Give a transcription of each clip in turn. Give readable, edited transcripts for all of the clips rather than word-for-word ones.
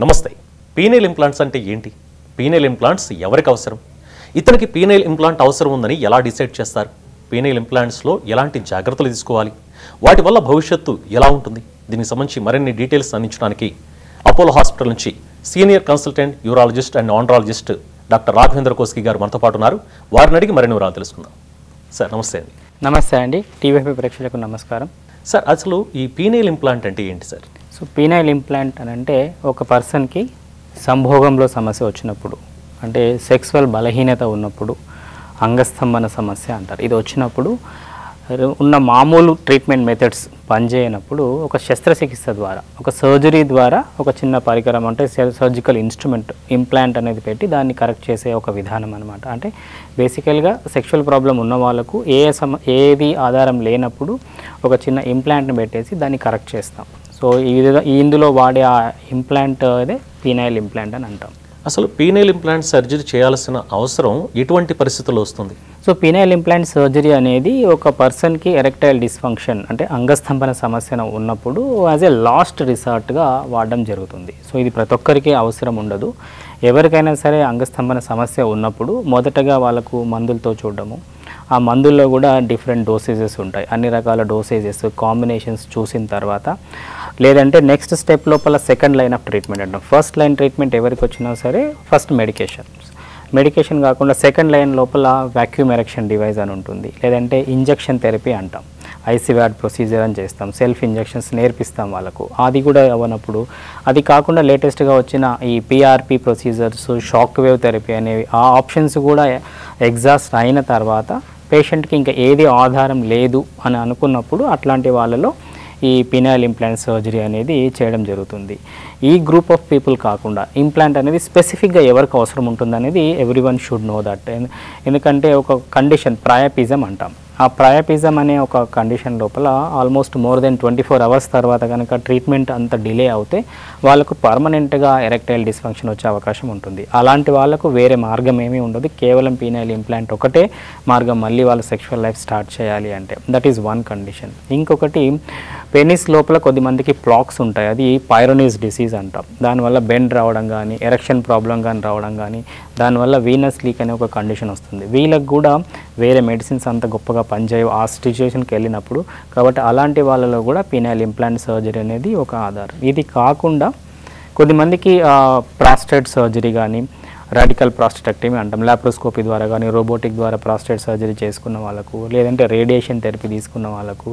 నమస్తే. Penile implants అంటే ఏంటి? పీనైల్ ఇంప్లాంట్స్ ఎవరికి అవసరం? ఇతనికి పీనైల్ ఇంప్లాంట్ అవసరం ఉందని ఎలా డిసైడ్ చేస్తారు? పీనైల్ ఇంప్లాంట్స్లో ఎలాంటి జాగ్రత్తలు తీసుకోవాలి? వాటి వల్ల భవిష్యత్తు ఎలా ఉంటుంది? దీనికి సంబంధించి మరిన్ని డీటెయిల్స్ అందించడానికి అపోలో హాస్పిటల్ నుంచి senior consultant urologist and andrologist doctor Raghavendra Koski గారు మనతో పాటు ఉన్నారు. వారిని అడిగి మరిన్ని వివరాలు తెలుసుకుందాం. సార్ నమస్తే అండి. నమస్తే అండి. టీవీపీ ప్రేక్షకులకు నమస్కారం. సార్ అసలు ఈ పీనైల్ ఇంప్లాంట్ అంటే ఏంటి సార్? సో పీనైల్ ఇంప్లాంట్ అని అంటే ఒక పర్సన్కి సంభోగంలో సమస్య వచ్చినప్పుడు, అంటే సెక్సువల్ బలహీనత ఉన్నప్పుడు అంగస్తంభన సమస్య అంటారు. ఇది వచ్చినప్పుడు ఉన్న మామూలు ట్రీట్మెంట్ మెథడ్స్ పనిచేయనప్పుడు ఒక శస్త్రచికిత్స ద్వారా, ఒక సర్జరీ ద్వారా ఒక చిన్న పరికరం అంటే సర్జికల్ ఇన్స్ట్రుమెంట్ ఇంప్లాంట్ అనేది పెట్టి దాన్ని కరెక్ట్ చేసే ఒక విధానం అనమాట. అంటే బేసికల్గా సెక్షువల్ ప్రాబ్లం ఉన్న వాళ్ళకు ఏది ఆధారం లేనప్పుడు ఒక చిన్న ఇంప్లాంట్ని పెట్టేసి దాన్ని కరెక్ట్ చేస్తాం. సో ఇందులో వాడే ఆ ఇంప్లాంట్ అదే పీనైల్ ఇంప్లాంట్ అని అంటాం. అసలు పీనైల్ ఇంప్లాంట్ సర్జరీ చేయాల్సిన అవసరం ఎటువంటి పరిస్థితుల్లో వస్తుంది? సో పీనైల్ ఇంప్లాంట్ సర్జరీ అనేది ఒక పర్సన్కి ఎరెక్టైల్ డిస్ఫంక్షన్ అంటే అంగస్తంభన సమస్య ఉన్నప్పుడు యాజ్ ఏ లాస్ట్ రిసార్ట్గా వాడడం జరుగుతుంది. సో ఇది ప్రతి ఒక్కరికి అవసరం ఉండదు. ఎవరికైనా సరే అంగస్తంభన సమస్య ఉన్నప్పుడు మొదటగా వాళ్ళకు మందులతో చూడడము, ఆ మందుల్లో కూడా డిఫరెంట్ డోసేజెస్ ఉంటాయి. అన్ని రకాల డోసేజెస్ కాంబినేషన్స్ చూసిన తర్వాత, లేదంటే నెక్స్ట్ స్టెప్ లోపల సెకండ్ లైన్ ఆఫ్ ట్రీట్మెంట్ అంటాం. ఫస్ట్ లైన్ ట్రీట్మెంట్ ఎవరికి వచ్చినా సరే ఫస్ట్ మెడికేషన్ కాకుండా సెకండ్ లైన్ లోపల వాక్యూమ్ ఎరెక్షన్ డివైస్ అని ఉంటుంది, లేదంటే ఇంజెక్షన్ థెరపీ అంటాం. ఐసీవాడ్ ప్రొసీజర్ అని చేస్తాం, సెల్ఫ్ ఇంజెక్షన్స్ నేర్పిస్తాం వాళ్ళకు. అది కూడా అవ్వనప్పుడు, అది కాకుండా లేటెస్ట్గా వచ్చిన ఈ PRP procedures, shock wave therapy అనేవి, ఆ ఆప్షన్స్ కూడా ఎగ్జాస్ట్ అయిన తర్వాత పేషెంట్కి ఇంకా ఏది ఆధారం లేదు అని అనుకున్నప్పుడు అట్లాంటి వాళ్ళలో ఈ పీనైల్ ఇంప్లాంట్ సర్జరీ అనేది చేయడం జరుగుతుంది. ఈ గ్రూప్ ఆఫ్ పీపుల్ కాకుండా ఇంప్లాంట్ అనేది స్పెసిఫిక్గా ఎవరికి అవసరం ఉంటుంది అనేది ఎవ్రీవన్ షుడ్ నో దట్. ఎందుకంటే ఒక కండిషన్ ప్రయాపిజం అంటాం. ఆ ప్రయాపిజం అనే ఒక కండిషన్ లోపల ఆల్మోస్ట్ మోర్ దెన్ 24 అవర్స్ తర్వాత కనుక ట్రీట్మెంట్ అంత డిలే అవుతే వాళ్ళకు పర్మనెంట్గా ఎరెక్టైల్ డిస్ఫంక్షన్ వచ్చే అవకాశం ఉంటుంది. అలాంటి వాళ్ళకు వేరే మార్గం ఏమీ ఉండదు. కేవలం పీనైల్ ఇంప్లాంట్ ఒకటే మార్గం మళ్ళీ వాళ్ళ సెక్షువల్ లైఫ్ స్టార్ట్ చేయాలి అంటే. That is one condition. ఇంకొకటి పెనిస్ లోపల కొద్దిమందికి ప్లాక్స్ ఉంటాయి. అది పైరోనిస్ డిసీజ్ అంటాం. దానివల్ల బెండ్ రావడం కానీ, ఎరెక్షన్ ప్రాబ్లం కానీ రావడం కానీ, దానివల్ల వీనస్ లీక్ అనే ఒక కండిషన్ వస్తుంది. వీళ్ళకి కూడా వేరే మెడిసిన్స్ అంత గొప్పగా పనిచేయవు ఆ సిచ్యువేషన్కి వెళ్ళినప్పుడు. కాబట్టి అలాంటి వాళ్ళలో కూడా పీనైల్ ఇంప్లాంట్ సర్జరీ అనేది ఒక ఆధారం. ఇది కాకుండా కొద్దిమందికి ప్రాస్టేట్ సర్జరీ కానీ, రాడికల్ ప్రాస్టెక్టమీ అంటాం, లాప్రోస్కోపీ ద్వారా కానీ, రోబోటిక్ ద్వారా ప్రాస్టేట్ సర్జరీ చేసుకున్న వాళ్ళకు, లేదంటే రేడియేషన్ థెరపీ తీసుకున్న వాళ్ళకు,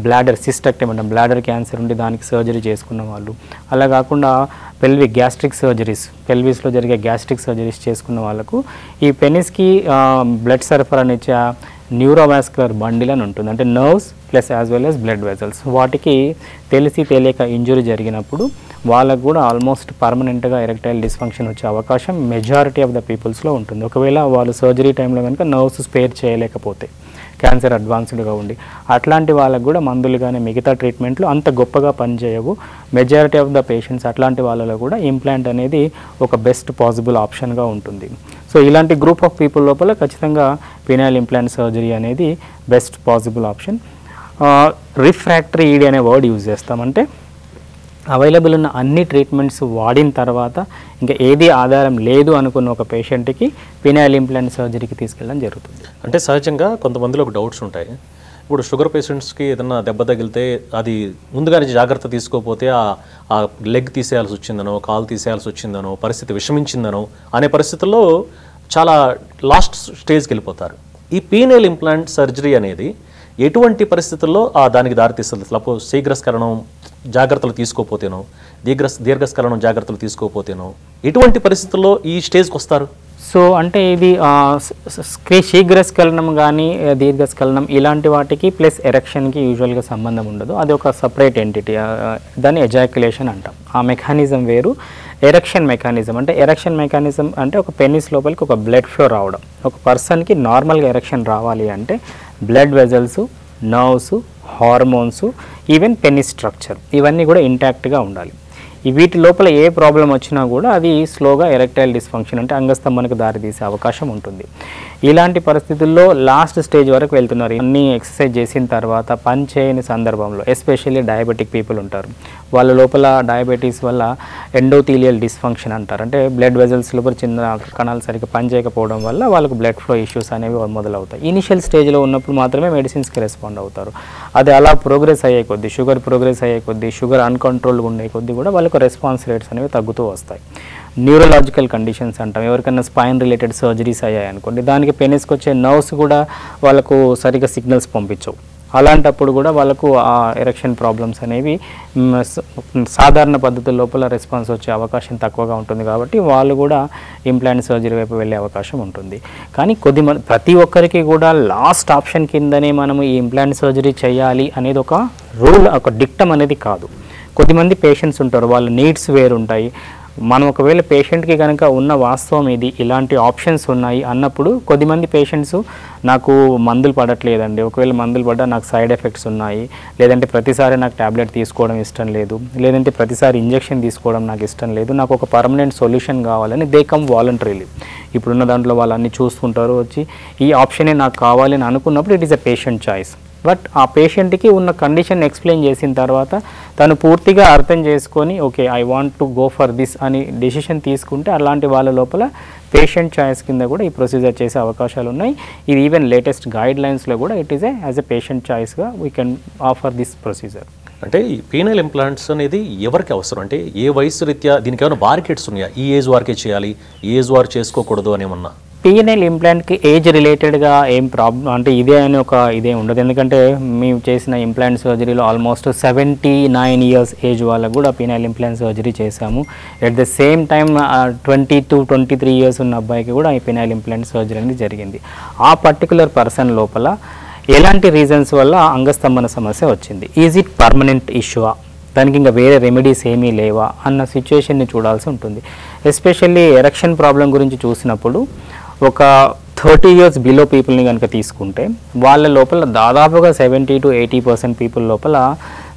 బ్లాడర్ సిస్టెక్టమీ అంటాం, బ్లాడర్ క్యాన్సర్ ఉండి దానికి సర్జరీ చేసుకున్న వాళ్ళు, అలా కాకుండా గ్యాస్ట్రిక్ సర్జరీస్, పెల్విస్లో జరిగే గ్యాస్ట్రిక్ సర్జరీస్ చేసుకున్న వాళ్ళకు ఈ పెనిస్కి బ్లడ్ సరఫరానిచ్చే న్యూరోవాస్కులర్ బండిల్ అని ఉంటుంది. అంటే nerves plus as well as blood vessels. వాటికి తెలియక ఇంజురీ జరిగినప్పుడు వాళ్ళకు కూడా ఆల్మోస్ట్ పర్మనెంట్గా ఎరెక్టైల్ డిస్ఫంక్షన్ వచ్చే అవకాశం మెజారిటీ ఆఫ్ ద పీపుల్స్లో ఉంటుంది. ఒకవేళ వాళ్ళు సర్జరీ టైంలో కనుక నర్వ్స్ స్పేర్ చేయలేకపోతే, క్యాన్సర్ అడ్వాన్స్డ్గా ఉండి, అట్లాంటి వాళ్ళకు కూడా మందులు కానీ మిగతా ట్రీట్మెంట్లు అంత గొప్పగా పనిచేయవు. మెజారిటీ ఆఫ్ ద పేషెంట్స్ అట్లాంటి వాళ్ళలో కూడా ఇంప్లాంట్ అనేది ఒక బెస్ట్ పాసిబుల్ ఆప్షన్గా ఉంటుంది. సో ఇలాంటి గ్రూప్ ఆఫ్ పీపుల్ లోపల ఖచ్చితంగా పీనైల్ ఇంప్లాంట్ సర్జరీ అనేది best possible option. Refractory ED అనే వర్డ్ యూజ్ చేస్తామంటే అవైలబుల్ ఉన్న అన్ని ట్రీట్మెంట్స్ వాడిన తర్వాత ఇంకా ఏది ఆధారం లేదు అనుకున్న ఒక పేషెంట్కి పీనైల్ ఇంప్లాంట్ సర్జరీకి తీసుకెళ్ళడం జరుగుతుంది. అంటే సహజంగా కొంతమందిలో ఒక డౌట్స్ ఉంటాయి. ఇప్పుడు షుగర్ పేషెంట్స్కి ఏదైనా దెబ్బ తగిలితే అది ముందుగానే జాగ్రత్త తీసుకోకపోతే ఆ లెగ్ తీసేయాల్సి వచ్చిందనో, కాలు తీసేయాల్సి వచ్చిందనో, పరిస్థితి విషమించిందనో అనే పరిస్థితుల్లో చాలా లాస్ట్ స్టేజ్కి వెళ్ళిపోతారు. ఈ పీనైల్ ఇంప్లాంట్ సర్జరీ అనేది ఎటువంటి పరిస్థితుల్లో దానికి దారితీస్తుంది? సపోజ్ శీఘ్రస్ఖలనం జాగ్రత్తలు తీసుకోకపోతేనో, దీర్ఘస్ఖలనం జాగ్రత్తలు తీసుకోకపోతేనో ఎటువంటి పరిస్థితుల్లో ఈ స్టేజ్కి వస్తారు? సో అంటే ఇది శీఘ్రస్ఖలనం కానీ దీర్ఘస్ఖలనం ఇలాంటి వాటికి ప్లస్ ఎరెక్షన్కి యూజువల్గా సంబంధం ఉండదు. అది ఒక సపరేట్ ఎంటిటీ. దాన్ని ఎజాక్యులేషన్ అంటాం. ఆ మెకానిజం వేరు. ఎరెక్షన్ మెకానిజం అంటే ఒక పెనిస్ లోపలికి ఒక బ్లడ్ ఫ్లో రావడం. ఒక పర్సన్కి నార్మల్గా ఎరెక్షన్ రావాలి అంటే blood vessels, nerves, hormones, even penis structure ఇవన్నీ కూడా ఇంటాక్ట్గా ఉండాలి. వీటి లోపల ఏ ప్రాబ్లం వచ్చినా కూడా అది స్లోగా ఎరెక్టైల్ డిస్ఫంక్షన్ అంటే అంగస్తంభనకు దారితీసే అవకాశం ఉంటుంది. ఇలాంటి పరిస్థితుల్లో లాస్ట్ స్టేజ్ వరకు వెళ్తున్నారు. అన్నీ ఎక్సర్సైజ్ చేసిన తర్వాత పని చేయని సందర్భంలో ఎస్పెషల్లీ డయాబెటిక్ పీపుల్ ఉంటారు. వాళ్ళ లోపల డయాబెటీస్ వల్ల ఎండోథీలియల్ డిస్ఫంక్షన్ అంటారు, అంటే బ్లడ్ వెజల్స్ లోపల చిన్న కణాలు సరిగ్గా పనిచేయకపోవడం వల్ల వాళ్ళకు బ్లడ్ ఫ్లో ఇష్యూస్ అనేవి మొదలవుతాయి. ఇనిషియల్ స్టేజ్లో ఉన్నప్పుడు మాత్రమే మెడిసిన్స్కి రెస్పాండ్ అవుతారు. అది అలా ప్రోగ్రెస్ అయ్యే కొద్దీ, షుగర్ ప్రోగ్రెస్ అయ్యే కొద్దీ, షుగర్ అన్కంట్రోల్గా ఉండే కొద్దీ కూడా వాళ్ళకు రెస్పాన్స్ రేట్స్ అనేవి తగ్గుతూ వస్తాయి. న్యూరలాజికల్ కండిషన్స్ అంటాం, ఎవరికైనా స్పైన్ రిలేటెడ్ సర్జరీస్ అయ్యాయి అనుకోండి, దానికి పెనిస్కి వచ్చే నర్వ్స్ కూడా వాళ్ళకు సరిగ్గా సిగ్నల్స్ పంపించవు. అలాంటప్పుడు కూడా వాళ్ళకు ఆ ఎరెక్షన్ ప్రాబ్లమ్స్ అనేవి సాధారణ పద్ధతుల లోపల రెస్పాన్స్ వచ్చే అవకాశం తక్కువగా ఉంటుంది. కాబట్టి వాళ్ళు కూడా ఇంప్లాంట్ సర్జరీ వైపు వెళ్ళే అవకాశం ఉంటుంది. కానీ ప్రతి ఒక్కరికి కూడా లాస్ట్ ఆప్షన్ కిందనే మనము ఈ ఇంప్లాంట్ సర్జరీ చేయాలి అనేది ఒక రూల్, ఒక డిక్టమ్ అనేది కాదు. కొద్దిమంది పేషెంట్స్ ఉంటారు, వాళ్ళ నీడ్స్ వేరుంటాయి. మనం ఒకవేళ పేషెంట్కి కనుక ఉన్న వాస్తవం ఇది, ఇలాంటి ఆప్షన్స్ ఉన్నాయి అన్నప్పుడు కొద్దిమంది పేషెంట్స్ నాకు మందులు పడట్లేదండి, ఒకవేళ మందులు పడ్డా నాకు సైడ్ ఎఫెక్ట్స్ ఉన్నాయి, లేదంటే ప్రతిసారి నాకు ట్యాబ్లెట్ తీసుకోవడం ఇష్టం లేదు, లేదంటే ప్రతిసారి ఇంజెక్షన్ తీసుకోవడం నాకు ఇష్టం లేదు, నాకు ఒక పర్మనెంట్ సొల్యూషన్ కావాలని దే కమ్ వాలంటరీలీ. ఇప్పుడున్న దాంట్లో వాళ్ళన్నీ చూస్తుంటారు, వచ్చి ఈ ఆప్షనే నాకు కావాలని అనుకున్నప్పుడు it is a patient choice. But ఆ పేషెంట్కి ఉన్న కండిషన్ ఎక్స్ప్లెయిన్ చేసిన తర్వాత తను పూర్తిగా అర్థం చేసుకొని okay I want to go for this అని డెసిషన్ తీసుకుంటే అలాంటి వాళ్ళ లోపల పేషెంట్ చాయిస్ కింద కూడా ఈ ప్రొసీజర్ చేసే అవకాశాలు ఉన్నాయి. ఇది ఈవెన్ లేటెస్ట్ గైడ్ లైన్స్లో కూడా it is as a patient చాయిస్గా we can offer this procedure. అంటే ఈ పీనల్ ఇంప్లాంట్స్ అనేది ఎవరికి అవసరం, అంటే ఏ వయసు రీత్యా దీనికి ఏమైనా బార్కెట్స్ ఉన్నాయా, ఈ ఏజ్ వారికే చేయాలి, ఈ ఏజ్ వారు చేసుకోకూడదు అని ఏమన్నా? పీఎన్ఎల్ ఇంప్లాంట్కి ఏజ్ రిలేటెడ్గా ఏం ప్రాబ్లం అంటే ఇదే అని ఒక ఇదే ఉండదు. ఎందుకంటే మేము చేసిన ఇంప్లాంట్ సర్జరీలో ఆల్మోస్ట్ 79 ఇయర్స్ ఏజ్ వాళ్ళకు కూడా పీఎన్ఎల్ ఇంప్లాంట్ సర్జరీ చేశాము. At the same time 20 to 23 years ఉన్న అబ్బాయికి కూడా ఈ పీఎన్ఎల్ ఇంప్లాంట్ సర్జరీ అనేది జరిగింది. ఆ పర్టికులర్ పర్సన్ లోపల ఎలాంటి రీజన్స్ వల్ల అంగస్తంభన సమస్య వచ్చింది, ఈజ్ ఇట్ పర్మనెంట్ ఇష్యూవా, దానికి ఇంకా వేరే రెమెడీస్ ఏమీ లేవా అన్న సిచ్యువేషన్ని చూడాల్సి ఉంటుంది. ఎస్పెషల్లీ ఎరెక్షన్ ప్రాబ్లం గురించి చూసినప్పుడు ఒక 30 ఇయర్స్ బిలో పీపుల్ని కనుక తీసుకుంటే వాళ్ళ లోపల దాదాపుగా 70 to 80% పీపుల్ లోపల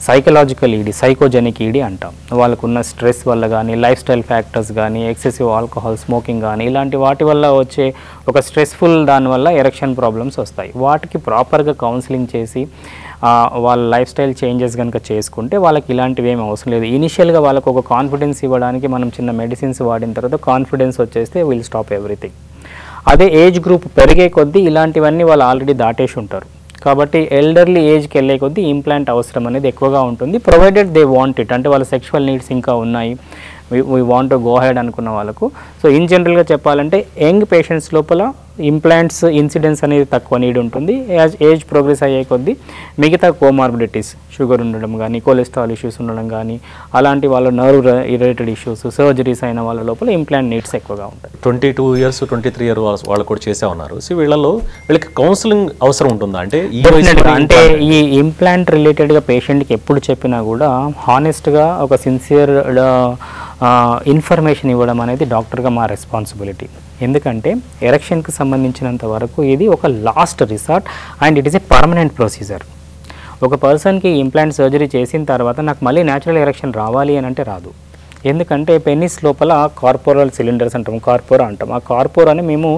సైకలాజికల్ ఈడీ, సైకోజెనిక్ ఈడీ అంటాం. వాళ్ళకున్న స్ట్రెస్ వల్ల కానీ, లైఫ్ స్టైల్ ఫ్యాక్టర్స్ కానీ, ఎక్సెసివ్ ఆల్కహాల్ స్మోకింగ్ కానీ ఇలాంటి వాటి వల్ల వచ్చే ఒక స్ట్రెస్ఫుల్ దానివల్ల ఎరెక్షన్ ప్రాబ్లమ్స్ వస్తాయి. వాటికి ప్రాపర్గా కౌన్సిలింగ్ చేసి వాళ్ళ లైఫ్ స్టైల్ చేంజెస్ కనుక చేసుకుంటే వాళ్ళకి ఇలాంటివి ఏమి అవసరం లేదు. ఇనిషియల్గా వాళ్ళకు ఒక కాన్ఫిడెన్స్ ఇవ్వడానికి మనం చిన్న మెడిసిన్స్ వాడిన తర్వాత కాన్ఫిడెన్స్ వచ్చేస్తే విల్ స్టాప్ ఎవ్రీథింగ్. అదే ఏజ్ గ్రూప్ పెరిగే కొద్దీ ఇలాంటివన్నీ వాళ్ళు ఆల్రెడీ దాటేసి ఉంటారు. కాబట్టి ఎల్డర్లీ ఏజ్కి వెళ్ళే కొద్దీ ఇంప్లాంట్ అవసరం అనేది ఎక్కువగా ఉంటుంది, ప్రొవైడెడ్ దే వాంట్ ఇట్, అంటే వాళ్ళ సెక్షువల్ నీడ్స్ ఇంకా ఉన్నాయి, we want to go head అనుకున్న వాళ్ళకు. సో ఇన్ జనరల్గా చెప్పాలంటే యంగ్ పేషెంట్స్ లోపల ఇంప్లాంట్స్ ఇన్సిడెన్స్ అనేది తక్కువ నీడ్ ఉంటుంది. ఏజ్ ప్రోగ్రెస్ అయ్యే కొద్దీ మిగతా కోమార్బిడిటీస్, షుగర్ ఉండడం కానీ, కొలెస్ట్రాల్ ఇష్యూస్ ఉండడం కానీ, అలాంటి వాళ్ళ నర్వ్ రిలేటెడ్ ఇష్యూస్, సర్జరీస్ అయిన వాళ్ళ లోపల ఇంప్లాంట్ నీడ్స్ ఎక్కువగా ఉంటాయి. 22 ఇయర్స్ 23 ఇయర్స్ వాళ్ళు కూడా చేసే ఉన్నారు. సో వీళ్ళకి కౌన్సిలింగ్ అవసరం ఉంటుందా? అంటే అంటే ఈ ఇంప్లాంట్ రిలేటెడ్గా పేషెంట్కి ఎప్పుడు చెప్పినా కూడా హానెస్ట్గా ఒక సిన్సియర్ ఇన్ఫర్మేషన్ ఇవ్వడం అనేది డాక్టర్గా మా రెస్పాన్సిబిలిటీ. ఎందుకంటే ఎరెక్షన్కి సంబంధించినంత వరకు ఇది ఒక last resort and it is a permanent procedure. ఒక పర్సన్కి ఇంప్లాంట్ సర్జరీ చేసిన తర్వాత నాకు మళ్ళీ న్యాచురల్ ఎరెక్షన్ రావాలి అని అంటే రాదు. ఎందుకంటే పెనిస్ లోపల కార్పోరల్ సిలిండర్స్ అంటాం, కార్పోరా అంటాం. ఆ కార్పోరాని మేము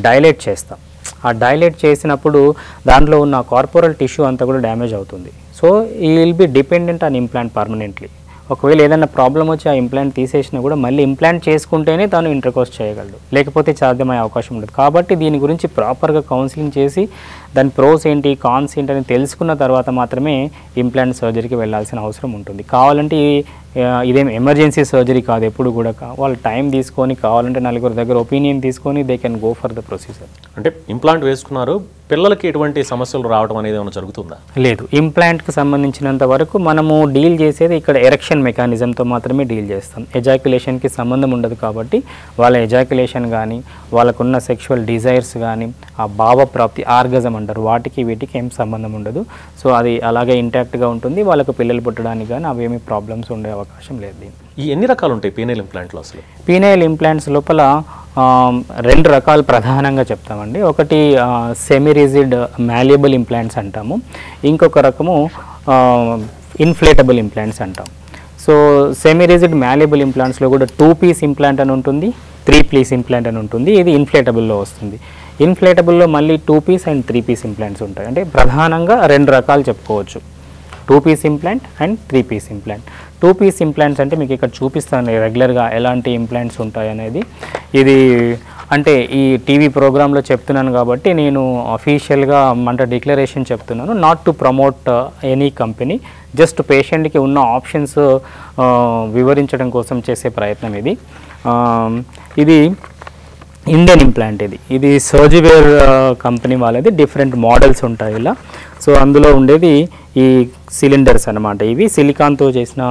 డైలేట్ చేస్తాం. ఆ డైలేట్ చేసినప్పుడు దాంట్లో ఉన్న కార్పోరల్ టిష్యూ అంతా కూడా డ్యామేజ్ అవుతుంది. సో ఈ will be dependent on implant permanently. ఒకవేళ ఏదైనా ప్రాబ్లం వచ్చి ఆ ఇంప్లాంట్ తీసేసినా కూడా మళ్ళీ ఇంప్లాంట్ చేసుకుంటేనే తాను ఇంటర్కోర్స్ చేయగలడు, లేకపోతే సాధ్యమయ్యే అవకాశం ఉండదు. కాబట్టి దీని గురించి ప్రాపర్గా కౌన్సిలింగ్ చేసి దాని ప్రోస్ ఏంటి, కాన్స్ ఏంటి అని తెలుసుకున్న తర్వాత మాత్రమే ఇంప్లాంట్ సర్జరీకి వెళ్ళాల్సిన అవసరం ఉంటుంది. కావాలంటే ఇదేం ఎమర్జెన్సీ సర్జరీ కాదు, ఎప్పుడు కూడా వాళ్ళు టైం తీసుకొని కావాలంటే నలుగురు దగ్గర ఒపీనియన్ తీసుకొని they can go for the procedure. అంటే ఇంప్లాంట్ వేసుకున్నారు, పిల్లలకి ఎటువంటి సమస్యలు రావడం అనేది ఏమైనా జరుగుతుందా? లేదు, ఇంప్లాంట్కి సంబంధించినంత వరకు మనము డీల్ చేసేది ఇక్కడ ఎరెక్షన్ మెకానిజంతో మాత్రమే డీల్ చేస్తాం. ఎజాక్యులేషన్కి సంబంధం ఉండదు. కాబట్టి వాళ్ళ ఎజాక్యులేషన్ కానీ, వాళ్ళకున్న సెక్షువల్ డిజైర్స్ కానీ, ఆ భావప్రాప్తి ఆర్గజం అంటారు, వాటికి వీటికి ఏం సంబంధం ఉండదు. సో అది అలాగే ఇంటాక్ట్గా ఉంటుంది. వాళ్ళకు పిల్లలు పుట్టడానికి కానీ అవేమీ ప్రాబ్లమ్స్ ఉండే అవకాశం లేదు. ఈ ఎన్ని రకాలు ఉంటాయి పీనైల్ ఇంప్లాంట్లో? అసలు పీనైల్ ఇంప్లాంట్స్ లోపల 2 రకాలు ప్రధానంగా చెప్తామండి. ఒకటి సెమీ రిజిడ్ మ్యాలియబుల్ ఇంప్లాంట్స్ అంటాము, ఇంకొక రకము ఇన్ఫ్లేటబుల్ ఇంప్లాంట్స్ అంటాం. సో సెమీ రిజిడ్ మ్యాలియబుల్ ఇంప్లాంట్స్లో కూడా 2 పీస్ ఇంప్లాంట్ అని ఉంటుంది, 3 పీస్ ఇంప్లాంట్ అని ఉంటుంది. ఇది ఇన్ఫ్లేటబుల్లో వస్తుంది. ఇన్ఫ్లేటబుల్లో మళ్ళీ 2 పీస్ అండ్ 3 పీస్ ఇంప్లాంట్స్ ఉంటాయి. అంటే ప్రధానంగా 2 రకాలు చెప్పుకోవచ్చు, 2 piece implant and 3 piece implant. 2 piece implants అంటే మీకు ఇక్కడ చూపిస్తాను రెగ్యులర్గా ఎలాంటి ఇంప్లాంట్స్ ఉంటాయి అనేది. ఇది అంటే ఈ టీవీ ప్రోగ్రాంలో చెప్తున్నాను కాబట్టి నేను అఫీషియల్గా అంటే డిక్లరేషన్ చెప్తున్నాను, not to promote any company, just పేషెంట్కి ఉన్న ఆప్షన్స్ వివరించడం కోసం చేసే ప్రయత్నం ఇది. ఇది ఇండియన్ ఇంప్లాంట్, ఇది సర్జివేర్ కంపెనీ వాళ్ళది. డిఫరెంట్ మోడల్స్ ఉంటాయి ఇలా. సో అందులో ఉండేది ఈ సిలిండర్స్ అనమాట. ఇవి సిలికాన్తో చేసిన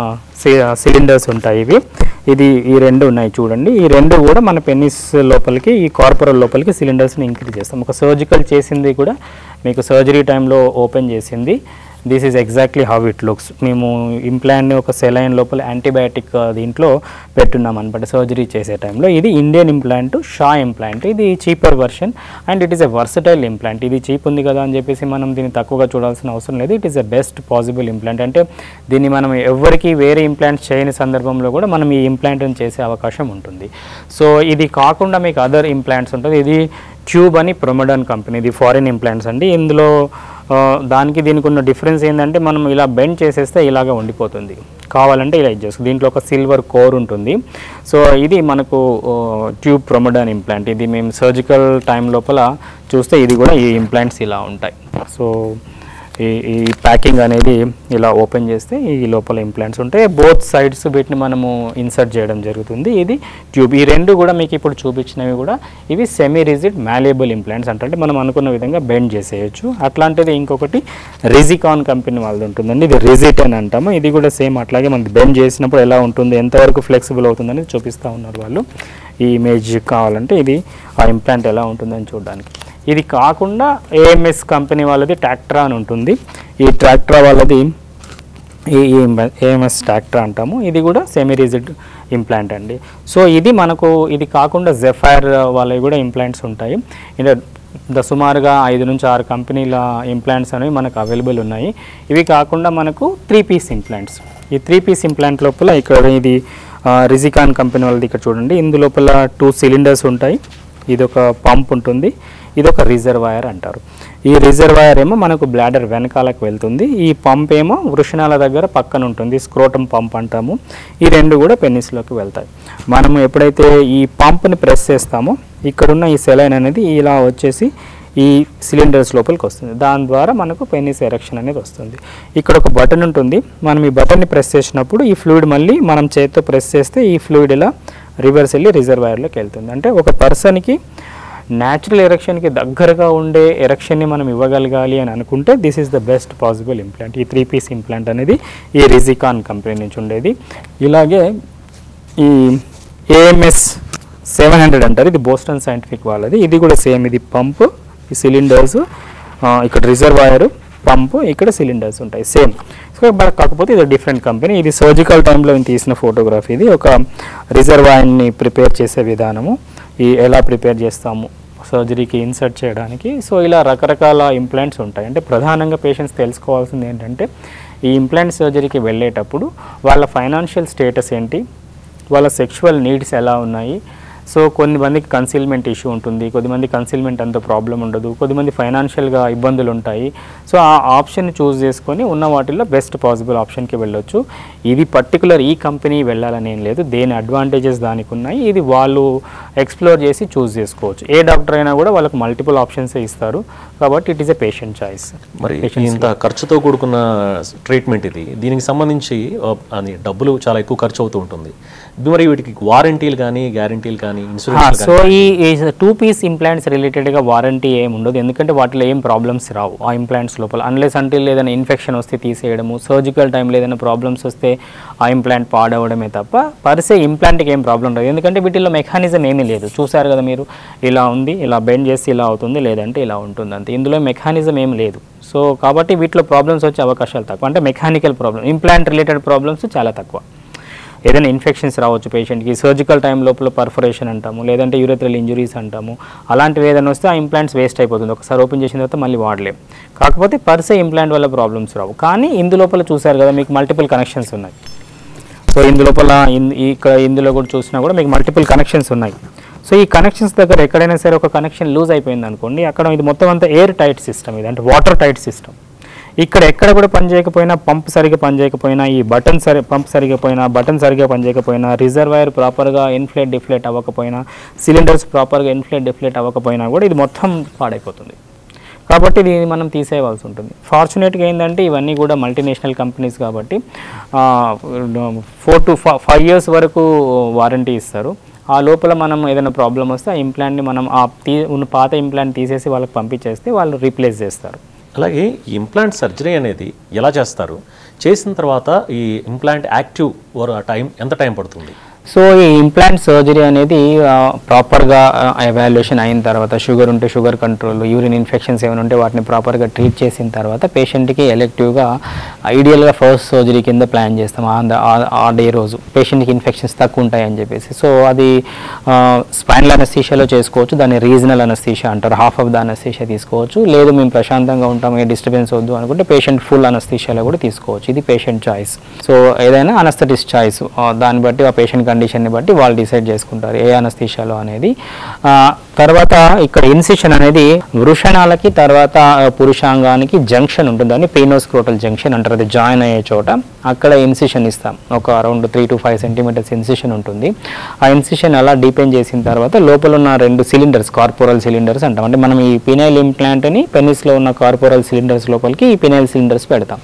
సిలిండర్స్ ఉంటాయి ఇవి. ఈ రెండు ఉన్నాయి చూడండి. ఈ రెండు కూడా మన పెన్నిస్ లోపలికి, ఈ కార్పొరల్ లోపలికి సిలిండర్స్ని ఇంక్రీజ్ చేస్తాం. ఒక సర్జికల్ చేసింది కూడా మీకు సర్జరీ టైంలో ఓపెన్ చేసింది. This is exactly how it looks. మేము ఇంప్లాంట్ని ఒక సెలైన్ లోపల యాంటీబయాటిక్ దీంట్లో పెట్టున్నాం అనమాట సర్జరీ చేసే టైంలో. ఇది ఇండియన్ ఇంప్లాంట్, షా ఇంప్లాంట్. ఇది cheaper version and it is a versatile implant. ఇది చీప్ ఉంది కదా అని చెప్పేసి మనం దీన్ని తక్కువగా చూడాల్సిన అవసరం లేదు. It is a best possible implant. అంటే దీన్ని మనం ఎవరికి వేరే ఇంప్లాంట్స్ చేయని సందర్భంలో కూడా మనం ఈ ఇంప్లాంట్ని చేసే అవకాశం ఉంటుంది. సో ఇది కాకుండా మీకు అదర్ ఇంప్లాంట్స్ ఉంటుంది. ఇది ట్యూబ్ అని ప్రొమడాన్ కంపెనీ, ఇది ఫారిన్ ఇంప్లాంట్స్ అండి. ఇందులో దానికి దీనికి ఉన్న డిఫరెన్స్ ఏంటంటే మనం ఇలా బెండ్ చేసేస్తే ఇలాగా ఉండిపోతుంది, కావాలంటే ఇలా ఇచ్చేసుకో. దీంట్లో ఒక సిల్వర్ కోర్ ఉంటుంది. సో ఇది మనకు ట్యూబ్ ప్రొమడాన్ ఇంప్లాంట్. ఇది మేము సర్జికల్ టైం లోపల చూస్తే ఇది కూడా ఈ ఇంప్లాంట్స్ ఇలా ఉంటాయి. సో ఈ ప్యాకింగ్ అనేది ఇలా ఓపెన్ చేస్తే ఈ లోపల ఇంప్లాంట్స్ ఉంటాయి. బోత్ సైడ్స్ వీటిని మనము ఇన్సర్ట్ చేయడం జరుగుతుంది. ఇది ట్యూబ్. ఈ రెండు కూడా మీకు ఇప్పుడు చూపించినవి కూడా ఇవి సెమీ రిజిడ్ మ్యాలేబుల్ ఇంప్లాంట్స్ అంటే మనం అనుకున్న విధంగా బెండ్ చేసేయచ్చు. అట్లాంటిది ఇంకొకటి రిజికాన్ కంపెనీ వాళ్ళది ఉంటుందండి. ఇది రిజిట్ అని అంటాము. ఇది కూడా సేమ్ అట్లాగే మనకి బెండ్ చేసినప్పుడు ఎలా ఉంటుంది, ఎంతవరకు ఫ్లెక్సిబుల్ అవుతుందని చూపిస్తూ ఉన్నారు వాళ్ళు. ఈ ఇమేజ్ కావాలంటే ఇది ఆ ఇంప్లాంట్ ఎలా ఉంటుందని చూడడానికి. ఇది కాకుండా ఏఎంఎస్ కంపెనీ వాళ్ళది టాక్ట్రా అని ఉంటుంది. ఈ టాక్ట్రా వాళ్ళది ఈ ఏఎంఎస్ టాక్ట్రా అంటాము. ఇది కూడా సెమీ రిజిడ్ ఇంప్లాంట్ అండి. సో ఇది మనకు ఇది కాకుండా జెఫైర్ వాళ్ళవి కూడా ఇంప్లాంట్స్ ఉంటాయి. ఇలా సుమారుగా 5 నుంచి 6 కంపెనీల ఇంప్లాంట్స్ అనేవి మనకు అవైలబుల్ ఉన్నాయి. ఇవి కాకుండా మనకు 3 పీస్ ఇంప్లాంట్స్. ఈ 3 పీస్ ఇంప్లాంట్ లోపల ఇక్కడ ఇది రిజికాన్ కంపెనీ వాళ్ళది. ఇక్కడ చూడండి, ఇందులోపల 2 సిలిండర్స్ ఉంటాయి. ఇది ఒక పంప్ ఉంటుంది, ఇది ఒక రిజర్వాయర్ అంటారు. ఈ రిజర్వాయర్ ఏమో మనకు బ్లాడర్ వెనకాలకు వెళ్తుంది. ఈ పంప్ ఏమో వృషణాల దగ్గర పక్కన ఉంటుంది, స్క్రోటమ్ పంప్ అంటాము. ఈ రెండు కూడా పెన్నిస్లోకి వెళ్తాయి. మనము ఎప్పుడైతే ఈ పంప్ని ప్రెస్ చేస్తామో ఇక్కడున్న ఈ సెలైన్ అనేది ఇలా వచ్చేసి ఈ సిలిండర్స్ లోపలికి వస్తుంది. దాని ద్వారా మనకు పెన్నిస్ ఎరెక్షన్ అనేది వస్తుంది. ఇక్కడ ఒక బటన్ ఉంటుంది. మనం ఈ బటన్ని ప్రెస్ చేసినప్పుడు ఈ ఫ్లూయిడ్ మళ్ళీ మనం చేతితో ప్రెస్ చేస్తే ఈ ఫ్లూయిడ్ ఇలా రివర్స్ వెళ్ళి రిజర్వాయర్లోకి వెళ్తుంది. అంటే ఒక పర్సన్కి న్యాచురల్ ఎరెక్షన్కి దగ్గరగా ఉండే ఎరెక్షన్ని మనం ఇవ్వగలగాలి అని అనుకుంటే this is the best possible implant. ఈ 3 పీస్ ఇంప్లాంట్ అనేది ఈ రిజికాన్ కంపెనీ నుంచి ఉండేది. ఇలాగే ఈ ఏఎంఎస్ 700 అంటారు, ఇది బోస్టన్ సైంటిఫిక్ వాళ్ళది. ఇది కూడా సేమ్, ఇది పంపు, ఈ సిలిండర్స్, ఇక్కడ రిజర్వాయర్, పంపు, ఇక్కడ సిలిండర్స్ ఉంటాయి సేమ్. సో కాకపోతే ఇది డిఫరెంట్ కంపెనీ. ఇది సర్జికల్ టైంలో తీసిన ఫోటోగ్రఫీ. ఇది ఒక రిజర్వాయర్ని ప్రిపేర్ చేసే విధానము, ఎలా ప్రిపేర్ చేస్తాము సర్జరీకి ఇన్సర్ట్ చేయడానికి. సో ఇలా రకరకాల ఇంప్లాంట్స్ ఉంటాయి. అంటే ప్రధానంగా పేషెంట్స్ తెలుసుకోవాల్సింది ఏంటంటే ఈ ఇంప్లాంట్ సర్జరీకి వెళ్ళేటప్పుడు వాళ్ళ ఫైనాన్షియల్ స్టేటస్ ఏంటి, వాళ్ళ సెక్షువల్ నీడ్స్ ఎలా ఉన్నాయి. సో కొద్దిమందికి కన్సీల్మెంట్ ఇష్యూ ఉంటుంది, కొద్దిమంది కన్సీల్మెంట్ అంత ప్రాబ్లం ఉండదు, కొద్దిమంది ఫైనాన్షియల్గా ఇబ్బందులు ఉంటాయి. సో ఆ ఆప్షన్ చూస్ చేసుకొని ఉన్న వాటిల్లో బెస్ట్ పాసిబుల్ ఆప్షన్కి వెళ్ళొచ్చు. ఇది పర్టికులర్ ఈ కంపెనీ వెళ్ళాలని ఏం లేదు, దేని అడ్వాంటేజెస్ దానికి ఉన్నాయి. ఇది వాళ్ళు ఎక్స్ప్లోర్ చేసి చూస్ చేసుకోవచ్చు. ఏ డాక్టర్ అయినా కూడా వాళ్ళకి మల్టిపుల్ ఆప్షన్సే ఇస్తారు కాబట్టి it is a patient choice. మరి ఇంత ఖర్చుతో కూడుకున్న ట్రీట్మెంట్ ఇది, దీనికి సంబంధించి అది డబ్బులు చాలా ఎక్కువ ఖర్చు అవుతూ ఉంటుంది. మరి వీటికి వారంటీలు కానీ గ్యారంటీలు కానీ ఇన్సూరెన్స్? సో ఈ 2 పీస్ ఇంప్లాంట్స్ రిలేటెడ్గా వారంటీ ఏమి ఉండదు, ఎందుకంటే వాటిలో ఏం ప్రాబ్లమ్స్ రావు ఆ ఇంప్లాంట్స్ లోపల. అన్లెస్ అంటిల్ ఏదైనా ఇన్ఫెక్షన్ వస్తే తీసేయడము, సర్జికల్ టైంలో ఏదైనా ప్రాబ్లమ్స్ వస్తే ఆ ఇంప్లాంట్ పాడవడమే తప్ప పర్సే ఇంప్లాంట్కి ఏం ప్రాబ్లం రాదు. ఎందుకంటే వీటిలో మెకానిజం ఏమీ లేదు. చూసారు కదా మీరు, ఇలా ఉంది, ఇలా బెండ్ చేసి ఇలా అవుతుంది, లేదంటే ఇలా ఉంటుంది అంతే. ఇందులో మెకానిజం ఏం లేదు. సో కాబట్టి వీటిలో ప్రాబ్లమ్స్ వచ్చే అవకాశాలు తక్కువ. అంటే mechanical problem, implant related problems చాలా తక్కువ. ఏదైనా ఇన్ఫెక్షన్స్ రావచ్చు పేషెంట్కి, సర్జికల్ టైం లోపల పర్ఫరేషన్ అంటాము, లేదంటే యూరెథ్రల్ ఇంజురీస్ అంటాము. అలాంటివి ఏదైనా వస్తే ఆ ఇంప్లాంట్స్ వేస్ట్ అయిపోతుంది, ఒకసారి ఓపెన్ చేసిన తర్వాత మళ్ళీ వాడలేం. కాకపోతే పర్సే ఇంప్లాంట్ వల్ల ప్రాబ్లమ్స్ రావు. కానీ ఇందులోపల చూసారు కదా మీకు మల్టిపుల్ కనెక్షన్స్ ఉన్నాయి. సో ఇందులోపల ఇందులో కూడా చూసినా కూడా మీకు మల్టిపుల్ కనెక్షన్స్ ఉన్నాయి. సో ఈ కనెక్షన్స్ దగ్గర ఎక్కడైనా సరే ఒక కనెక్షన్ లూజ్ అయిపోయింది అనుకోండి, అక్కడ ఇది మొత్తం అంతా ఎయిర్ టైట్ సిస్టమ్, ఇది అంటే వాటర్ టైట్ సిస్టమ్. ఇక్కడ ఎక్కడ కూడా పనిచేయకపోయినా, పంప్ సరిగ్గా పనిచేయకపోయినా, ఈ పంప్ సరిగ్గా పోయినా, బటన్ సరిగ్గా పనిచేయకపోయినా, రిజర్వాయర్ ప్రాపర్గా ఇన్ఫ్లేట్ డిఫ్లేట్ అవ్వకపోయినా, సిలిండర్స్ ప్రాపర్గా ఇన్ఫ్లేట్ డిఫ్లేట్ అవ్వకపోయినా కూడా ఇది మొత్తం పాడైపోతుంది. కాబట్టి దీన్ని మనం తీసేయవలసి ఉంటుంది. ఫార్చునేట్గా ఏంటంటే ఇవన్నీ కూడా మల్టీనేషనల్ కంపెనీస్ కాబట్టి 4 to 5 years వరకు వారంటీ ఇస్తారు. ఆ లోపల మనం ఏదైనా ప్రాబ్లం వస్తే ఆ ఇంప్లాంట్ని మనం ఉన్న పాత ఇంప్లాంట్ తీసేసి వాళ్ళకి పంపించేస్తే వాళ్ళు రీప్లేస్ చేస్తారు. అలాగే ఈ ఇంప్లాంట్ సర్జరీ అనేది ఎలా చేస్తారు? చేసిన తర్వాత ఈ ఇంప్లాంట్ యాక్టివ్ ఎంత టైం పడుతుంది? సో ఈ ఇంప్లాంట్ సర్జరీ అనేది ప్రాపర్గా ఎవాల్యుయేషన్ అయిన తర్వాత, షుగర్ ఉంటే షుగర్ కంట్రోల్, యూరిన్ ఇన్ఫెక్షన్స్ ఏమైనా ఉంటే వాటిని ప్రాపర్గా ట్రీట్ చేసిన తర్వాత పేషెంట్కి ఎలెక్టివ్గా ఐడియల్గా ఫస్ట్ సర్జరీ కింద ప్లాన్ చేస్తాం ఆ డే రోజు. పేషెంట్కి ఇన్ఫెక్షన్స్ తక్కువ ఉంటాయని చెప్పేసి. సో అది స్పైనల్ అనస్థీషియాలో చేసుకోవచ్చు, దాన్ని రీజనల్ అనస్థీషియా అంటారు. హాఫ్ ఆఫ్ ద అనస్థీషియా తీసుకోవచ్చు. లేదు మేము ప్రశాంతంగా ఉంటాం, ఏ డిస్టర్బెన్స్ వద్దు అనుకుంటే పేషెంట్ ఫుల్ అనస్థీషియాలో కూడా తీసుకోవచ్చు. ఇది పేషెంట్ చాయిస్. సో ఏదైనా అనస్థెటిస్ట్ చాయిస్, దాన్ని బట్టి ఆ పేషెంట్ కండిషన్ని బట్టి వాళ్ళు డిసైడ్ చేసుకుంటారు ఏ అనస్థీషియాలో అనేది. తర్వాత ఇక్కడ ఇన్సిషన్ అనేది వృషణాలకి తర్వాత పురుషాంగానికి జంక్షన్ ఉంటుంది, దాన్ని పీనోస్క్రోటల్ జంక్షన్ అంటారు. అది జాయిన్ అయ్యే చోట అక్కడ ఇన్సిషన్ ఇస్తాం. ఒక అరౌండ్ 3 to 5 centimeters ఇన్సిషన్ ఉంటుంది. ఆ ఇన్సిషన్ అలా డీపెన్ చేసిన తర్వాత లోపల ఉన్న 2 సిలిండర్స్, కార్పోరల్ సిలిండర్స్ అంటాం. అంటే మనం ఈ పినైల్ ఇంప్లాంట్ని పెనిస్లో ఉన్న కార్పోరల్ సిలిండర్స్ లోపలికి ఈ పినైల్ సిలిండర్స్ పెడతాం.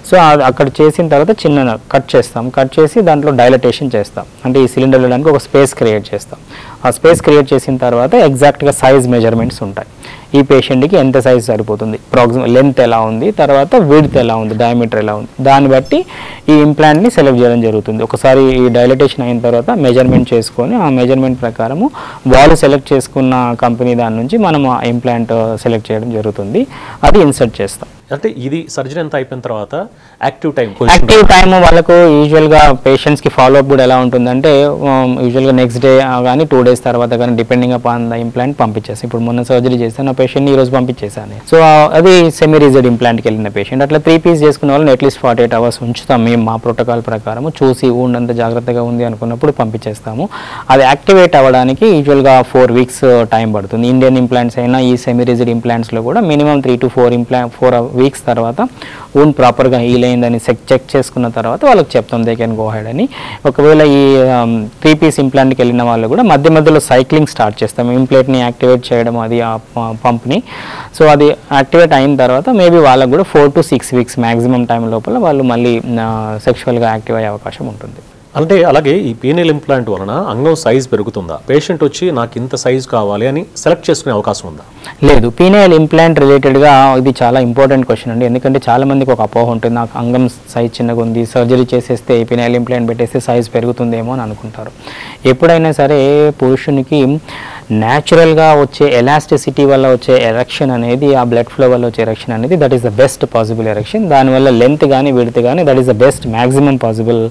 సో అక్కడ చేసిన తర్వాత చిన్న కట్ చేస్తాం. కట్ చేసి దాంట్లో డైలటేషన్ చేస్తాం. అంటే ఈ సిలిండర్ వెళ్ళడానికి ఒక స్పేస్ క్రియేట్ చేస్తాం. ఆ స్పేస్ క్రియేట్ చేసిన తర్వాత ఎగ్జాక్ట్గా సైజ్ మెజర్మెంట్స్ ఉంటాయి. ఈ పేషెంట్కి ఎంత సైజ్ సరిపోతుంది, లెంత్ ఎలా ఉంది, తర్వాత విడ్త్ ఎలా ఉంది, డయామీటర్ ఎలా ఉంది, దాన్ని బట్టి ఈ ఇంప్లాంట్ని సెలెక్ట్ చేయడం జరుగుతుంది. ఒకసారి ఈ డైలటేషన్ అయిన తర్వాత మెజర్మెంట్ చేసుకొని ఆ మెజర్మెంట్ ప్రకారము వాళ్ళు సెలెక్ట్ చేసుకున్న కంపెనీ దాని నుంచి మనం ఆ ఇంప్లాంట్ సెలెక్ట్ చేయడం జరుగుతుంది. అది ఇన్సర్ట్ చేస్తాం. అంటే ఇది సర్జరీ అంతా అయిపోయిన తర్వాత యాక్టివ్ టైం వాళ్ళకు యూజువల్గా పేషెంట్స్కి ఫాలోఅప్ కూడా ఎలా ఉంటుందంటే యూజువల్గా నెక్స్ట్ డే కానీ 2 days తర్వాత కానీ డిపెండింగ్ అపాన్ ద ఇంప్లాంట్ పంపించేస్తాం. ఇప్పుడు మొన్న సర్జరీ చేస్తాను ఆ పేషెంట్ని ఈరోజు పంపించేసాను. సో అది సెమీ రిజిడ్ ఇంప్లాంట్కి వెళ్ళిన పేషెంట్. అట్లా 3 pieces చేసుకున్న వాళ్ళని అట్లీస్ట్ 48 hours ఉంచుతాం మేము మా ప్రోటోకాల్ ప్రకారం. చూసి ఊండంత జాగ్రత్తగా ఉంది అనుకున్నప్పుడు పంపించేస్తాము. అది యాక్టివేట్ అవ్వడానికి యూజువల్గా 4 weeks టైం పడుతుంది. ఇండియన్ ఇంప్లాంట్స్ అయినా ఈ సెమీ రిజిడ్ ఇంప్లాంట్స్లో కూడా మినిమం 3 to 4 weeks తర్వాత ఊన్ ప్రాపర్గా హీల్ అయిందని చెక్ చేసుకున్న తర్వాత వాళ్ళకి చెప్తాం దే కెన్ గో హెడ్ అని. ఒకవేళ ఈ 3 piece ఇంప్లాంట్కి వెళ్ళిన వాళ్ళు కూడా మధ్య మధ్యలో సైక్లింగ్ స్టార్ట్ చేస్తాం, ఇంప్లాంట్ని యాక్టివేట్ చేయడం అది ఆ పంప్ని. సో అది యాక్టివేట్ అయిన తర్వాత మేబీ వాళ్ళకు కూడా 4 to 6 weeks మ్యాక్సిమం టైం లోపల వాళ్ళు మళ్ళీ సెక్షువల్గా యాక్టివ్ అయ్యే అవకాశం ఉంటుంది. అంటే అలాగే ఈ పీనియల్ ఇంప్లాంట్ వలన అంగం సైజ్ పెరుగుతుందా? పేషెంట్ వచ్చి నాకు ఇంత సైజ్ కావాలి అని సెలెక్ట్ చేసుకునే అవకాశం ఉందా? లేదు. పీనియల్ ఇంప్లాంట్ రిలేటెడ్గా ఇది చాలా ఇంపార్టెంట్ క్వశ్చన్ అండి. ఎందుకంటే చాలా మందికి ఒక అపోహ ఉంటుంది, నాకు అంగం సైజ్ చిన్నగా ఉంది, సర్జరీ చేసేస్తే పీనియల్ ఇంప్లాంట్ పెట్టేస్తే సైజ్ పెరుగుతుందేమో అని అనుకుంటారు. ఎప్పుడైనా సరే పురుషునికి న్యాచురల్గా వచ్చే ఎలాస్టిసిటీ వల్ల వచ్చే ఎరెక్షన్ అనేది, ఆ బ్లడ్ ఫ్లో వల్ల వచ్చే ఎరెక్షన్ అనేది that is the best possible erection. దానివల్ల లెంత్ కానీ విడ్త్ కానీ that is the best maximum possible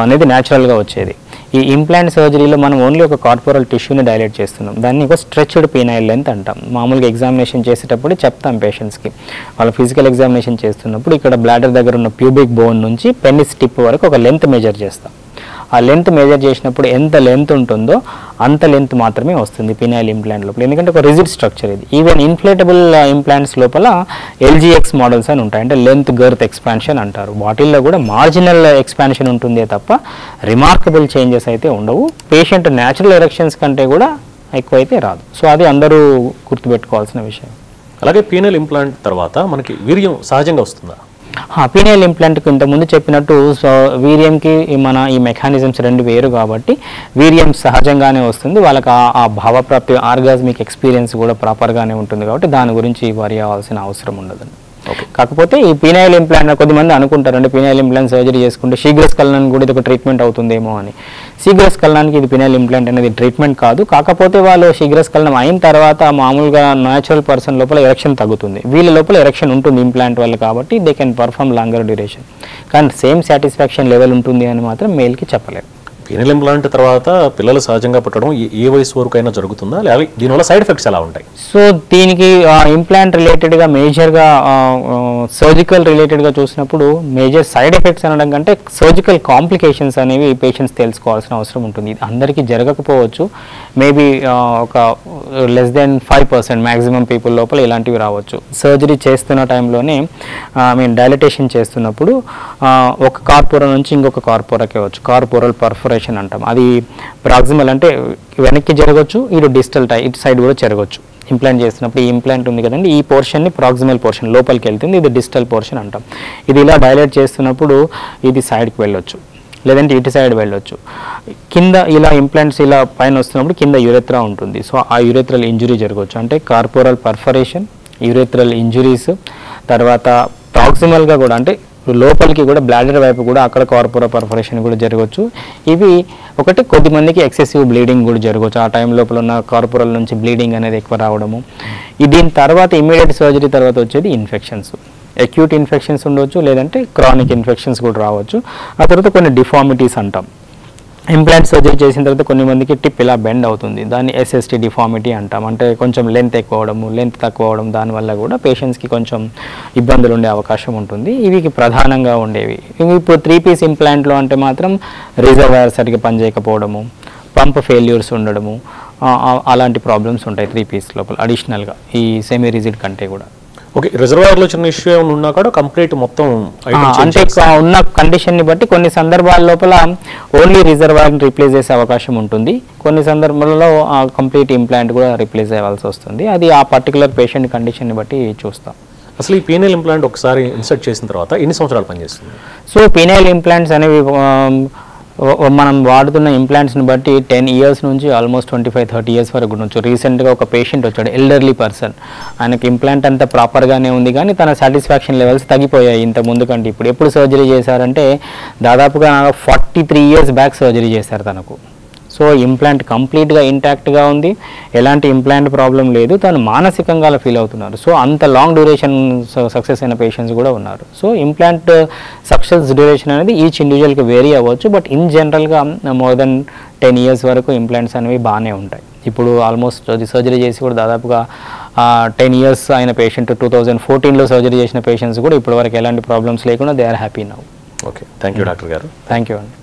అనేది న్యాచురల్గా వచ్చేది. ఈ ఇంప్లాంట్ సర్జరీలో మనం ఓన్లీ ఒక కార్పోరల్ టిష్యూని డైలేట్ చేస్తున్నాం. దాన్ని ఒక స్ట్రెచ్డ్ పీనైల్ లెంత్ అంటాం. మామూలుగా ఎగ్జామినేషన్ చేసేటప్పుడు చెప్తాం పేషెంట్స్కి, వాళ్ళ ఫిజికల్ ఎగ్జామినేషన్ చేస్తున్నప్పుడు ఇక్కడ బ్లాడర్ దగ్గర ఉన్న ప్యూబిక్ బోన్ నుంచి పెనిస్ టిప్ వరకు ఒక లెంత్ మెజర్ చేస్తాం. ఆ లెంత్ మెజర్ చేసినప్పుడు ఎంత లెంత్ ఉంటుందో అంత లెంత్ మాత్రమే వస్తుంది పీనైల్ ఇంప్లాంట్ లోపల. ఎందుకంటే ఒక రిజిడ్ స్ట్రక్చర్ ఇది. ఈవెన్ ఇన్ఫ్లేటబుల్ ఇంప్లాంట్స్ లోపల LGX మోడల్స్ అని ఉంటాయి, అంటే లెంత్ గర్త్ ఎక్స్పాన్షన్ అంటారు. వాటిల్లో కూడా మార్జినల్ ఎక్స్పాన్షన్ ఉంటుందే తప్ప రిమార్కబుల్ చేంజెస్ అయితే ఉండవు. పేషెంట్ న్యాచురల్ ఎరెక్షన్స్ కంటే కూడా ఎక్కువైతే రాదు. సో అది అందరూ గుర్తుపెట్టుకోవాల్సిన విషయం. అలాగే పీనైల్ ఇంప్లాంట్ తర్వాత మనకి వీర్యం సహజంగా వస్తుందా? పీనైల్ ఇంప్లాంట్కి ఇంతకుముందు చెప్పినట్టు సో వీర్యంకి మన ఈ మెకానిజమ్స్ 2 వేరు కాబట్టి వీర్యం సహజంగానే వస్తుంది. వాళ్ళకి ఆ భావప్రాప్తి ఆర్గాజ్మిక్ ఎక్స్పీరియన్స్ కూడా ప్రాపర్గానే ఉంటుంది కాబట్టి దాని గురించి వరి అవ్వాల్సిన అవసరం ఉండదండి. కాకపోతే ఈ పీనైల్ ఇంప్లాంట్ కొద్దిమంది అనుకుంటారు అంటే పీనైల్ ఇంప్లాంట్ సర్జరీ చేసుకుంటే శీఘ్రస్ఖలనానికి కూడా ఇది ఒక ట్రీట్మెంట్ అవుతుందేమో అని. శీఘ్రస్ఖలనానికి ఇది పీనైల్ ఇంప్లాంట్ అనేది ట్రీట్మెంట్ కాదు. కాకపోతే వాళ్ళు శీఘ్రస్ఖలనం అయిన తర్వాత మామూలుగా న్యాచురల్ పర్సన్ లోపల ఎరెక్షన్ తగ్గుతుంది, వీళ్ళ లోపల ఎరెక్షన్ ఉంటుంది ఇంప్లాంట్ వల్ల కాబట్టి they can perform longer duration. కానీ సేమ్ సాటిస్ఫాక్షన్ లెవెల్ ఉంటుంది అని మాత్రం మేల్కి చెప్పలేరు. పీనల్ ఇంప్లాంట్ తర్వాత పిల్లలు సహజంగా పుట్టడం ఏ వయసు వరకు అయినా జరుగుతుందా, లేదా దీనివల్ల సైడ్ ఎఫెక్ట్స్ ఎలా ఉంటాయి? సో దీనికి ఇంప్లాంట్ రిలేటెడ్గా మేజర్గా సర్జికల్ రిలేటెడ్గా చూసినప్పుడు మేజర్ సైడ్ ఎఫెక్ట్స్ అనడం కంటే సర్జికల్ కాంప్లికేషన్స్ అనేవి పేషెంట్స్ తెలుసుకోవాల్సిన అవసరం ఉంటుంది. ఇది అందరికీ జరగకపోవచ్చు, మేబీ ఒక లెస్ దెన్ 5% మ్యాక్సిమం పీపుల్ లోపల ఇలాంటివి రావచ్చు. సర్జరీ చేస్తున్న టైంలోనే డైలటేషన్ చేస్తున్నప్పుడు ఒక కార్పోరా నుంచి ఇంకొక కార్పోరాకే వచ్చు, కార్పోరల్ పర్ఫొరేషన్ అంటాం. అది ప్రాక్సిమల్ అంటే వెనక్కి జరగవచ్చు, ఇటు డిస్టల్ ఇటు సైడ్ కూడా జరగవచ్చు. ఇంప్లాంట్ చేస్తున్నప్పుడు ఈ ఇంప్లాంట్ ఉంది కదండి, ఈ పోర్షన్ని ప్రాక్సిమల్ పోర్షన్ లోపలికి వెళ్తుంది, ఇది డిస్టల్ పోర్షన్ అంటాం. ఇది ఇలా డైలేట్ చేస్తున్నప్పుడు ఇది సైడ్కి వెళ్ళొచ్చు, లేదంటే ఇటు సైడ్ వెళ్ళొచ్చు. కింద ఇలా ఇంప్లాంట్స్ ఇలా పైన వస్తున్నప్పుడు కింద యురెత్రా ఉంటుంది. సో ఆ యురెత్రల్ ఇంజురీ జరగవచ్చు, అంటే కార్పోరల్ పర్ఫరేషన్, యురెత్రల్ ఇంజురీస్. తర్వాత ప్రాక్సిమల్గా కూడా అంటే లోపలికి కూడా బ్లాడర్ వైపు కూడా అక్కడ కార్పోరల్ పర్ఫరేషన్ కూడా జరగవచ్చు. ఇవి ఒకటి కొద్దిమందికి ఎక్సెసివ్ బ్లీడింగ్ కూడా జరగవచ్చు, ఆ టైం లోపల ఉన్న కార్పోరల్ నుంచి బ్లీడింగ్ అనేది ఎక్కువ రావడము. దీని తర్వాత ఇమీడియట్ సర్జరీ తర్వాత వచ్చేది ఇన్ఫెక్షన్స్, అక్యూట్ ఇన్ఫెక్షన్స్ ఉండవచ్చు, లేదంటే క్రానిక్ ఇన్ఫెక్షన్స్ కూడా రావచ్చు. ఆ తర్వాత కొన్ని డిఫార్మిటీస్ అంటాం. ఇంప్లాంట్ సర్జరీ చేసిన తర్వాత కొన్ని మందికి టిప్ ఇలా బెండ్ అవుతుంది, దాన్ని ఎస్ఎస్టీ డిఫార్మిటీ అంటాం. అంటే కొంచెం లెంత్ ఎక్కువ అవడము, లెంత్ తక్కువ అవడం, దానివల్ల కూడా పేషెంట్స్కి కొంచెం ఇబ్బందులు ఉండే అవకాశం ఉంటుంది. ఇవి ప్రధానంగా ఉండేవి. ఇప్పుడు 3 పీస్ ఇంప్లాంట్లో అంటే మాత్రం రిజర్వాయర్ సరిగ్గా పనిచేయకపోవడము, పంప్ ఫెయిల్యూర్స్ ఉండడము, అలాంటి ప్రాబ్లమ్స్ ఉంటాయి 3 పీస్ లోపల అడిషనల్గా ఈ సెమీ రిజిడ్ కంటే కూడా. ఓకే, రిజర్వాయర్లో చిన్న ఇష్యూ ఏమైనా ఉన్నా కూడా కంప్లీట్ మొత్తం అంటే ఉన్న కండిషన్ని బట్టి కొన్ని సందర్భాల లోపల ఓన్లీ రిజర్వాయర్ని రీప్లేస్ చేసే అవకాశం ఉంటుంది, కొన్ని సందర్భాలలో కంప్లీట్ ఇంప్లాంట్ కూడా రీప్లేస్ అవ్వాల్సి వస్తుంది. అది ఆ పర్టికులర్ పేషెంట్ కండిషన్ని బట్టి చూస్తాం. అసలు ఈ పీనల్ ఇంప్లాంట్ ఒకసారి ఇన్సర్ట్ చేసిన తర్వాత ఎన్ని సంవత్సరాలు పనిచేస్తుంది? సో పీనల్ ఇంప్లాంట్స్ అనేవి మనం వాడుతున్న ఇంప్లాంట్స్ని బట్టి 10 years నుంచి ఆల్మోస్ట్ 25-30 years వరకు ఉండొచ్చు. రీసెంట్గా ఒక పేషెంట్ వచ్చాడు, ఎల్డర్లీ పర్సన్, ఆయనకి ఇంప్లాంట్ అంతా ప్రాపర్గానే ఉంది కానీ తన సాటిస్ఫాక్షన్ లెవెల్స్ తగ్గిపోయాయి ఇంత ముందు కంటే. ఎప్పుడు సర్జరీ చేశారంటే దాదాపుగా 43 years బ్యాక్ సర్జరీ చేశారు తనకు. సో ఇంప్లాంట్ కంప్లీట్గా ఇంటాక్ట్గా ఉంది, ఎలాంటి ఇంప్లాంట్ ప్రాబ్లం లేదు, తను మానసికంగా ఫీల్ అవుతున్నారు. సో అంత లాంగ్ డ్యూరేషన్ సక్సెస్ అయిన పేషెంట్స్ కూడా ఉన్నారు. సో ఇంప్లాంట్ సక్సెస్ డ్యూరేషన్ అనేది ఈచ్ ఇండివిజువల్కి వేరీ అవ్వచ్చు, బట్ ఇన్ జనరల్గా మోర్ దెన్ 10 years వరకు ఇంప్లాంట్స్ అనేవి బాగానే ఉంటాయి. ఇప్పుడు ఆల్మోస్ట్ సర్జరీ చేసి కూడా దాదాపుగా 10 years అయిన పేషెంట్ 2014లో సర్జరీ చేసిన పేషెంట్స్ కూడా ఇప్పటివరకు ఎలాంటి ప్రాబ్లమ్స్ లేకుండా they are happy now. Okay, thank you doctor గారు. థ్యాంక్ యూ అండి.